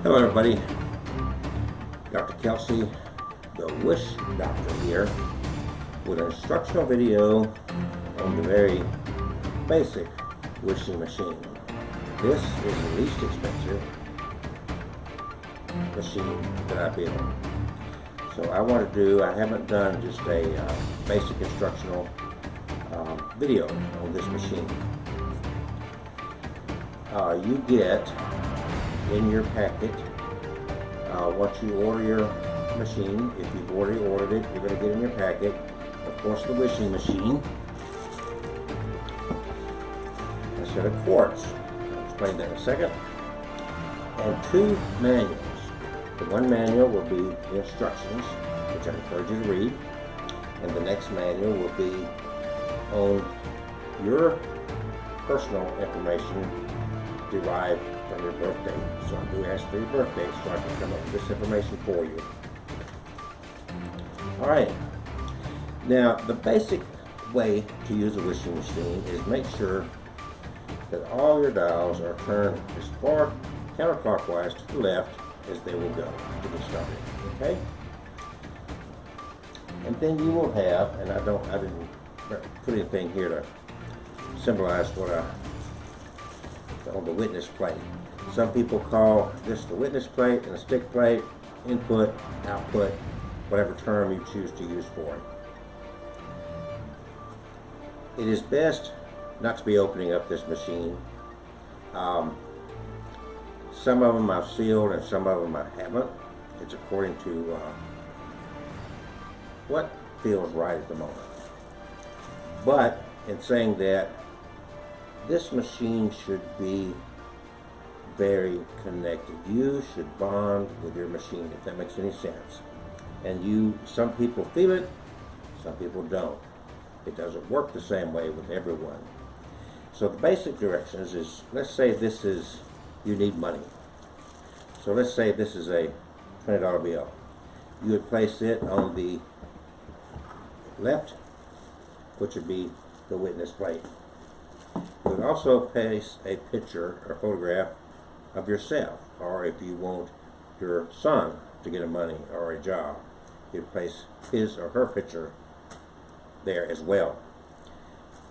Hello everybody, Dr. Kelsey, the Wish Doctor here, with an instructional video on the very basic wishing machine. This is the least expensive machine that I built. So I haven't done just a basic instructional video on this machine. You get in your packet, once you order your machine, if you've already ordered it, you're going to get in your packet, of course, the wishing machine, a set of quartz. I'll explain that in a second, and two manuals. The one manual will be the instructions, which I encourage you to read, and the next manual will be on your personal information derived from your birthday. So I do ask for your birthday so I can come up with this information for you. Alright, now the basic way to use a wishing machine is make sure that all your dials are turned as far counterclockwise to the left as they will go to get started. Okay? And then you will have, and I didn't put anything here to symbolize what on the witness plate. Some people call this the witness plate and a stick plate, input, output, whatever term you choose to use for it. It is best not to be opening up this machine. Some of them I've sealed and some of them I haven't. It's according to what feels right at the moment. But in saying that, this machine should be very connected. You should bond with your machine, if that makes any sense. And some people feel it, some people don't. It doesn't work the same way with everyone. So the basic directions is, let's say you need money. So let's say this is a $20 bill. You would place it on the left, which would be the witness plate. You would also place a picture or photograph of yourself, or if you want your son to get a money or a job, you'd place his or her picture there as well.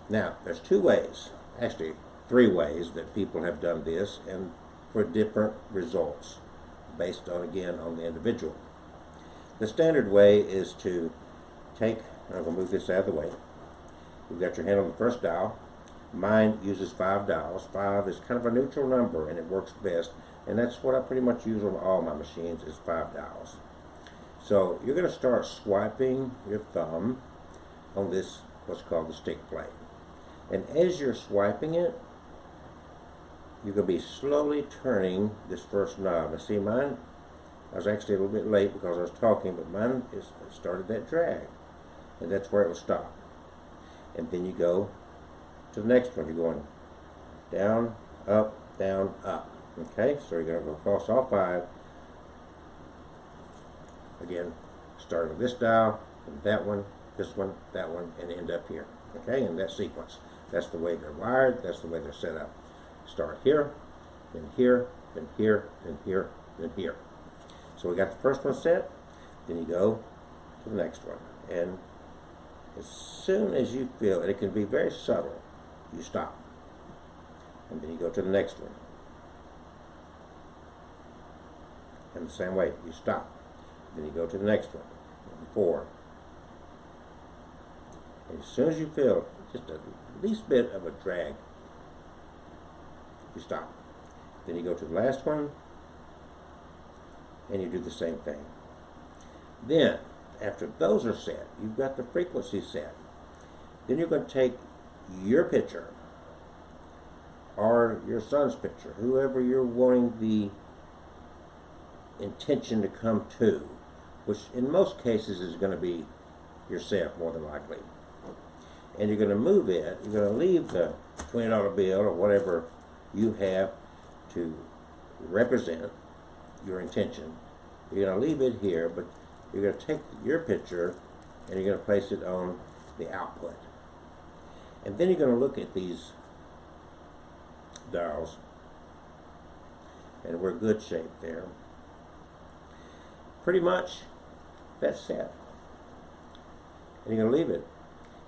Now, there's two ways, actually three ways that people have done this, and for different results, based on, again, on the individual. The standard way is to I'm going to move this out of the way. You've got your hand on the first dial. Mine uses 5 dials. 5 is kind of a neutral number and it works best. And that's what I pretty much use on all my machines is 5 dials. So you're going to start swiping your thumb on this, what's called the stick plate. And as you're swiping it, you're going to be slowly turning this first knob. Now see, mine, I was actually a little bit late because I was talking, but mine started that drag. And that's where it will stop. And then you go to the next one. You're going down, up, okay? So you're going to go across all 5. Again, start with this dial, and that one, this one, that one, and end up here, okay? In that sequence. That's the way they're wired, that's the way they're set up. Start here, then here, then here, then here, then here. So we got the first one set, then you go to the next one. And as soon as you feel it can be very subtle, you stop. And then you go to the next one. And the same way, you stop. Then you go to the next one. 4. And as soon as you feel just the least bit of a drag, you stop. Then you go to the last one, and you do the same thing. Then, after those are set, you've got the frequency set. Then you're going to take your picture or your son's picture, whoever you're wanting the intention to come to, which in most cases is going to be yourself more than likely. And you're going to move it, you're going to leave the $20 bill or whatever you have to represent your intention. You're going to leave it here, but you're going to take your picture and you're going to place it on the output. And then you're going to look at these dials, and we're good shape there. pretty much that's set. And you're going to leave it.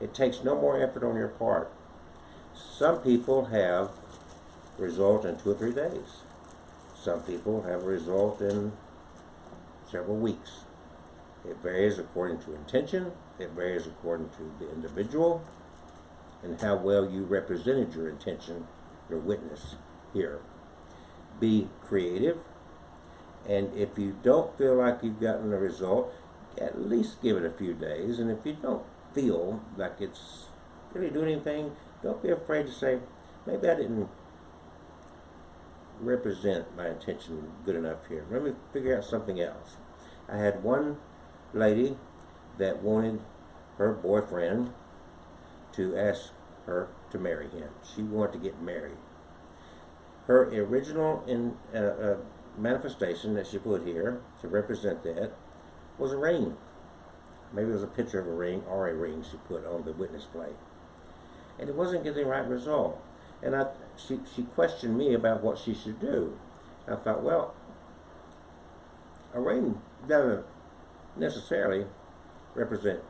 It takes no more effort on your part. Some people have result in 2 or 3 days. Some people have a result in several weeks. It varies according to intention. It varies according to the individual and how well you represented your intention, your witness here. Be creative, and if you don't feel like you've gotten a result, at least give it a few days. And if you don't feel like it's really doing anything, don't be afraid to say, maybe I didn't represent my intention good enough here. Let me figure out something else. I had one lady that wanted her boyfriend to ask her to marry him. She wanted to get married. Her original manifestation that she put here to represent that was a ring. Maybe it was a picture of a ring or a ring she put on the witness plate. And it wasn't getting the right result. And she questioned me about what she should do. I thought, well, a ring doesn't necessarily represent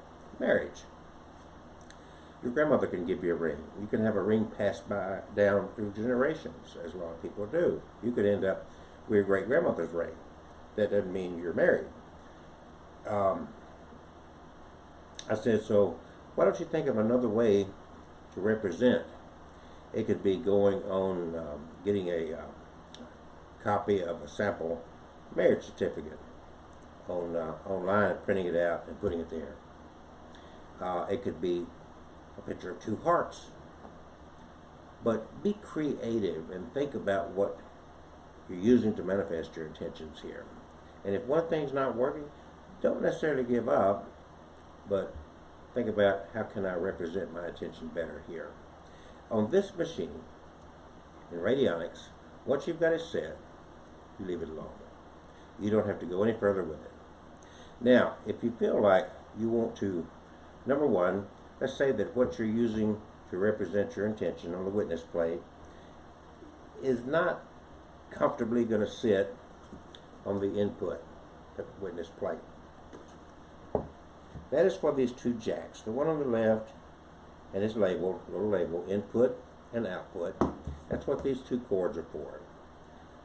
marriage. Your grandmother can give you a ring. You can have a ring passed down through generations, as a lot of people do. You could end up with your great-grandmother's ring. That doesn't mean you're married. I said, so why don't you think of another way to represent? It could be going on, getting a copy of a sample marriage certificate online, printing it out and putting it there. It could be a picture of 2 hearts. But be creative and think about what you're using to manifest your intentions here. And if one thing's not working, don't necessarily give up, but think about how can I represent my intention better here. On this machine, in radionics, once you've got it set, you leave it alone. You don't have to go any further with it. Now, if you feel like you want to, number one, let's say that what you're using to represent your intention on the witness plate is not comfortably going to sit on the input, the witness plate. That is for these 2 jacks. The one on the left, and it's labeled, little label, input and output. That's what these 2 cords are for.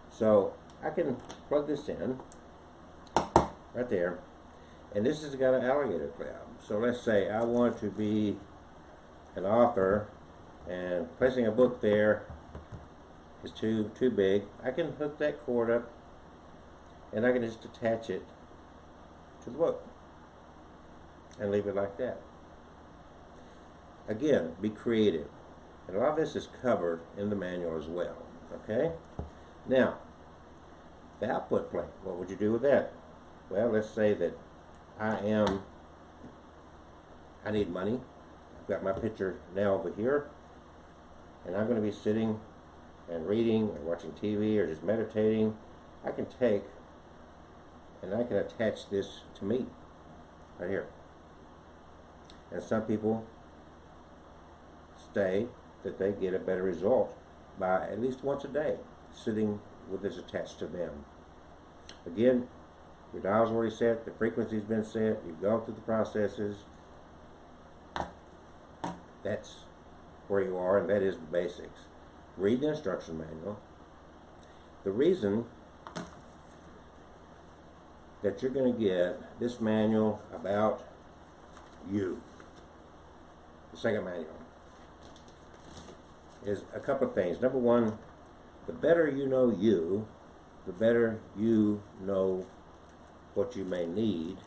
So I can plug this in right there, and this has got an alligator clip. So let's say I want to be an author, and placing a book there is too big. I can hook that cord up, and I can just attach it to the book and leave it like that. Again, be creative. And a lot of this is covered in the manual as well. Okay? Now, the output plate, what would you do with that? Well, let's say that I need money. I've got my picture now over here, and I'm going to be sitting and reading or watching TV or just meditating. I can take and I can attach this to me right here. And some people say that they get a better result by at least once a day sitting with this attached to them. Again, your dial's already set, the frequency's been set, you've gone through the processes. That's where you are, and that is the basics. Read the instruction manual. The reason that you're going to get this manual about you, the second manual, is a couple of things. Number one, the better you know you, the better you know what you may need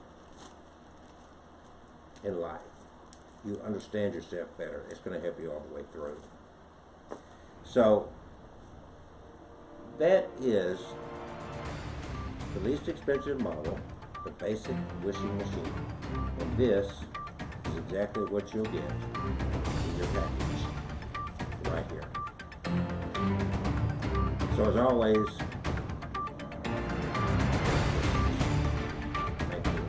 in life. You understand yourself better. It's going to help you all the way through. So that is the least expensive model, the basic wishing machine. And this is exactly what you'll get in your package right here. So as always, thank you.